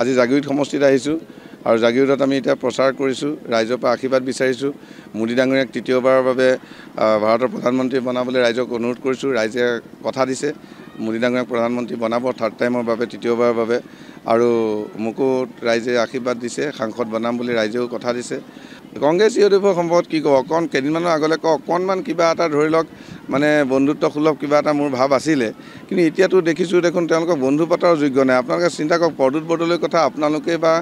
আজি জাগিৰোড সমষ্টিত আহিছোঁ আৰু জাগিৰোডত আমি এতিয়া প্ৰচাৰ কৰিছোঁ, ৰাইজৰ পৰা আশীৰ্বাদ বিচাৰিছোঁ। মোদী ডাঙৰীয়াক তৃতীয়বাৰৰ বাবে ভাৰতৰ প্ৰধানমন্ত্ৰী বনাবলৈ ৰাইজক অনুৰোধ কৰিছোঁ। ৰাইজে কথা দিছে মোদী ডাঙৰীয়াক প্ৰধানমন্ত্ৰী বনাব থাৰ্ড টাইমৰ বাবে, তৃতীয়বাৰৰ বাবে। আৰু মোকো ৰাইজে আশীৰ্বাদ দিছে, সাংসদ বনাম বুলি ৰাইজেও কথা দিছে। কংগ্ৰেছ ইউডিএফৰ সম্পৰ্কত কি ক'ব, কেইদিনমানৰ আগলৈ অকণমান কিবা এটা ধৰি লওক মানে বন্ধুত্বসুলভ কিবা এটা মোৰ ভাৱ আছিলে, কিন্তু এতিয়াতো দেখিছোঁ দেখোন তেওঁলোকক বন্ধু পতাৰ যোগ্য নাই। আপোনালোকে চিন্তা কৰক, প্ৰদ্যুৎ বৰদলৈৰ কথা আপোনালোকে বা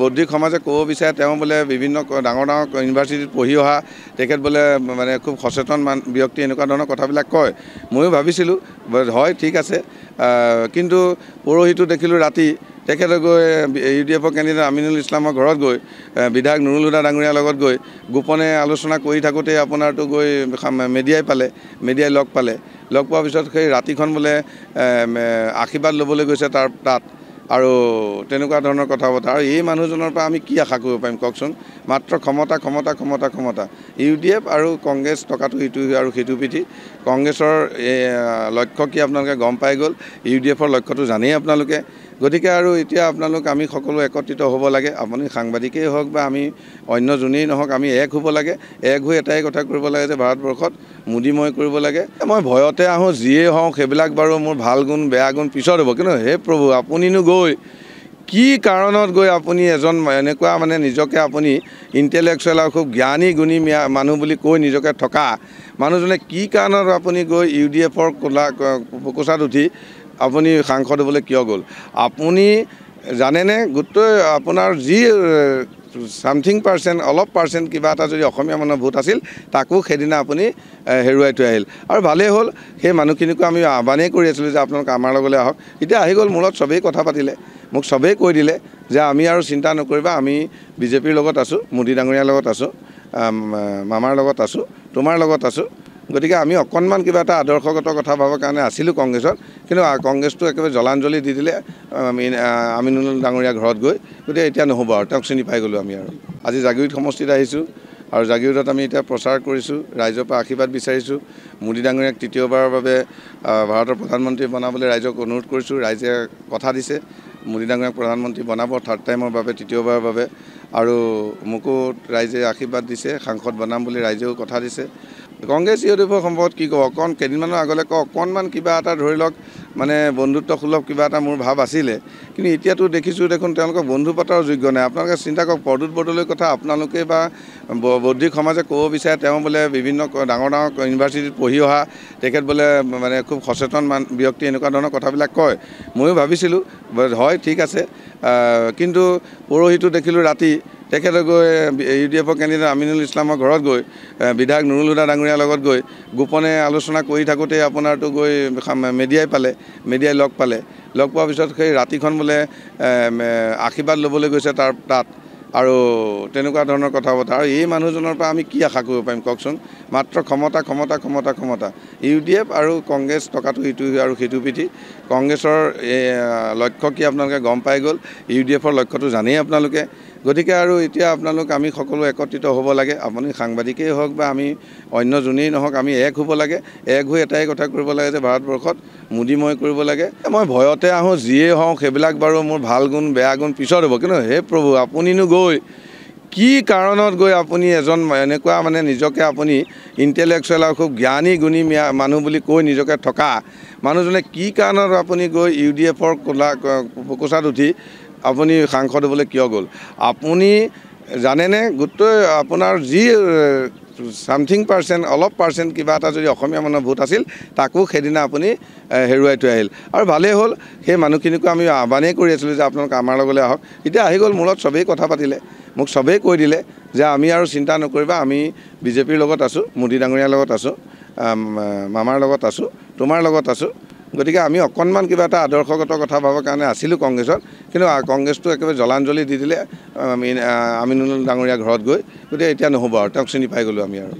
বৌদ্ধিক সমাজে ক'ব বিচাৰে, তেওঁ বোলে বিভিন্ন ডাঙৰ ইউনিভাৰ্চিটিত পঢ়ি অহা, তেখেত বোলে মানে খুব সচেতন ব্যক্তি, এনেকুৱা ধৰণৰ কথাবিলাক কয়। ময়ো ভাবিছিলোঁ হয় ঠিক আছে, কিন্তু পৰহিটো দেখিলোঁ ৰাতি তেখেতে গৈ ইউডিএফৰ কেণ্ডিডেট আমিনুল ইছলামৰ ঘৰত গৈ বিধায়ক নুৰুল হুদা ডাঙৰীয়াৰ লগত গৈ গোপনে আলোচনা কৰি থাকোঁতে আপোনাৰতো গৈ মিডিয়াই পালে, মিডিয়াই লগ পালে। লগ পোৱাৰ পিছত সেই ৰাতিখন বোলে আশীৰ্বাদ ল'বলৈ গৈছে তাত আৰু তেনেকুৱা ধৰণৰ কথা বতৰা। আৰু এই মানুহজনৰ পৰা আমি কি আশা কৰিব পাৰিম কওকচোন? মাত্ৰ ক্ষমতা ক্ষমতা ক্ষমতা ক্ষমতা। ইউডিএফ আৰু কংগ্ৰেছ টকাটো ইটো আৰু সিটো পিঠি। কংগ্ৰেছৰ লক্ষ্য কি আপোনালোকে গম পাই গ'ল, ইউডিএফৰ লক্ষ্যটো জানেই আপোনালোকে। গতিকে আৰু এতিয়া আমি সকলো একত্ৰিত হ'ব লাগে। আপুনি সাংবাদিকেই হওক বা আমি অন্য যোনেই নহওক, আমি এক হ'ব লাগে। এক হৈ এটাই কথা কৰিব লাগে যে ভাৰতবৰ্ষত মোদীময় কৰিব লাগে। মই ভয়তে আহোঁ, যিয়েই হওঁ সেইবিলাক বাৰু মোৰ ভাল গুণ বেয়া গুণ পিছত হ'ব, কিন্তু হে প্ৰভু, আপুনিনো গৈ কি কাৰণত গৈ আপুনি এজন এনেকুৱা মানে নিজকে আপুনি ইণ্টেলেকচুৱেল আৰু খুব জ্ঞানী গুণী মানুহ বুলি কৈ নিজকে থকা মানুহজনে কি কাৰণত আপুনি গৈ ইউডিএফৰ কোচাত উঠি আপুনি সাংসদ হ'বলৈ কিয় গ'ল? আপুনি জানেনে, গোটেই আপোনাৰ যি ছামথিং পাৰ্চেণ্ট, অলপ পাৰ্চেণ্ট কিবা এটা যদি অসমীয়া মানুহৰ ভোট আছিল, তাকো সেইদিনা আপুনি হেৰুৱাই থৈ আহিল। আৰু ভালেই হ'ল, সেই মানুহখিনিকো আমি আহ্বানেই কৰি আছিলোঁ যে আপোনালোক আমাৰ লগলৈ আহক। এতিয়া আহি গ'ল, মূৰত চবেই কথা পাতিলে, মোক চবেই কৈ দিলে যে আমি আৰু চিন্তা নকৰিবা, আমি বিজেপিৰ লগত আছোঁ, মোদী ডাঙৰীয়াৰ লগত আছোঁ, মামাৰ লগত আছোঁ, তোমাৰ লগত আছোঁ। গতিকে আমি অকণমান কিবা এটা আদৰ্শগত কথা ভাবৰ কাৰণে আছিলোঁ কংগ্ৰেছত, কিন্তু কংগ্ৰেছটো একেবাৰে জলাঞ্জলি দি দিলে আমিনুল ডাঙৰীয়াৰ ঘৰত গৈ। গতিকে এতিয়া নহ'ব আৰু, তেওঁক চিনি পাই গ'লোঁ আমি আৰু। আজি জাগিৰোড সমষ্টিত আহিছোঁ আৰু জাগিৰোডত আমি এতিয়া প্ৰচাৰ কৰিছোঁ, ৰাইজৰ পৰা আশীৰ্বাদ বিচাৰিছোঁ। মোদী ডাঙৰীয়াক তৃতীয়বাৰৰ বাবে ভাৰতৰ প্ৰধানমন্ত্ৰী বনাবলৈ ৰাইজক অনুৰোধ কৰিছোঁ। ৰাইজে কথা দিছে মোদী ডাঙৰীয়াক প্ৰধানমন্ত্ৰী বনাব থাৰ্ড টাইমৰ বাবে, তৃতীয়বাৰৰ বাবে। আৰু মোকো ৰাইজে আশীৰ্বাদ দিছে, সাংসদ বনাম বুলি ৰাইজেও কথা দিছে। কংগ্ৰেছ ইউডিএফৰ সম্পৰ্কত কি ক'ব, কেইদিনমানৰ আগলৈ অকণমান কিবা এটা ধৰি লওক মানে বন্ধুত্বসুলভ কিবা এটা মোৰ ভাৱ আছিলে, কিন্তু এতিয়াতো দেখিছোঁ দেখোন তেওঁলোকক বন্ধু পতাৰ যোগ্য নাই। আপোনালোকে চিন্তা কৰক, প্ৰদ্যুৎ বৰদলৈৰ কথা আপোনালোকে বা বৌদ্ধিক সমাজে ক'ব বিচাৰে, তেওঁ বোলে বিভিন্ন ডাঙৰ ইউনিভাৰ্চিটিত পঢ়ি অহা, তেখেত বোলে মানে খুব সচেতন ব্যক্তি, এনেকুৱা ধৰণৰ কথাবিলাক কয়। ময়ো ভাবিছিলোঁ হয় ঠিক আছে, কিন্তু পৰহিটো দেখিলোঁ ৰাতি তেখেতে গৈ ইউডিএফৰ কেণ্ডিডেট আমিনুল ইছলামৰ ঘৰত গৈ বিধায়ক নুৰুল হুদা ডাঙৰীয়াৰ লগত গৈ গোপনে আলোচনা কৰি থাকোঁতে আপোনাৰতো গৈ মিডিয়াই পালে, মিডিয়াই লগ পালে। লগ পোৱাৰ পিছত সেই ৰাতিখন বোলে আশীৰ্বাদ ল'বলৈ গৈছে তাত আৰু তেনেকুৱা ধৰণৰ কথা বতৰা। আৰু এই মানুহজনৰ পৰা আমি কি আশা কৰিব পাৰিম কওকচোন? মাত্ৰ ক্ষমতা ক্ষমতা ক্ষমতা ক্ষমতা। ইউডিএফ আৰু কংগ্ৰেছ টকাটো ইটো আৰু সিটো পিঠি। কংগ্ৰেছৰ লক্ষ্য কি আপোনালোকে গম পাই গ'ল, ইউডিএফৰ লক্ষ্যটো জানেই আপোনালোকে। গতিকে আৰু এতিয়া আমি সকলো একত্ৰিত হ'ব লাগে। আপুনি সাংবাদিকেই হওক বা আমি অন্য যোনেই নহওক, আমি এক হ'ব লাগে। এক হৈ এটাই কথা কৰিব লাগে যে ভাৰতবৰ্ষত মোদীময় কৰিব লাগে। মই ভয়তে আহোঁ, যিয়েই হওঁ সেইবিলাক বাৰু মোৰ ভাল গুণ বেয়া গুণ পিছত হ'ব, কিন্তু হে প্ৰভু, আপুনিনো গৈ কি কাৰণত গৈ আপুনি এজন এনেকুৱা মানে নিজকে আপুনি ইণ্টেলেকচুৱেল আৰু খুব জ্ঞানী গুণী মানুহ বুলি কৈ নিজকে থকা মানুহজনে কি কাৰণত আপুনি গৈ ইউডিএফৰ কোচাত উঠি আপুনি সাংসদ হ'বলৈ কিয় গ'ল? আপুনি জানেনে, গোটেই আপোনাৰ যি ছামথিং পাৰ্চেণ্ট, অলপ পাৰ্চেণ্ট কিবা এটা যদি অসমীয়া মানুহৰ ভোট আছিল, তাকো সেইদিনা আপুনি হেৰুৱাই থৈ আহিল। আৰু ভালেই হ'ল, সেই মানুহখিনিকো আমি আহ্বানেই কৰি আছিলোঁ যে আপোনালোক আমাৰ লগলৈ আহক। এতিয়া আহি গ'ল, মূৰত চবেই কথা পাতিলে, মোক চবেই কৈ দিলে যে আমি আৰু চিন্তা নকৰিবা, আমি বিজেপিৰ লগত আছোঁ, মোদী ডাঙৰীয়াৰ লগত আছোঁ, মামাৰ লগত আছোঁ, তোমাৰ লগত আছোঁ। গতিকে আমি অকণমান কিবা এটা আদৰ্শগত কথা ভাবৰ কাৰণে আছিলোঁ কংগ্ৰেছত, কিন্তু কংগ্ৰেছটো একেবাৰে জলাঞ্জলি দি দিলে আমিনুল ডাঙৰীয়াৰ ঘৰত গৈ। গতিকে এতিয়া নহ'ব আৰু, তেওঁক চিনি পাই গ'লোঁ আমি আৰু।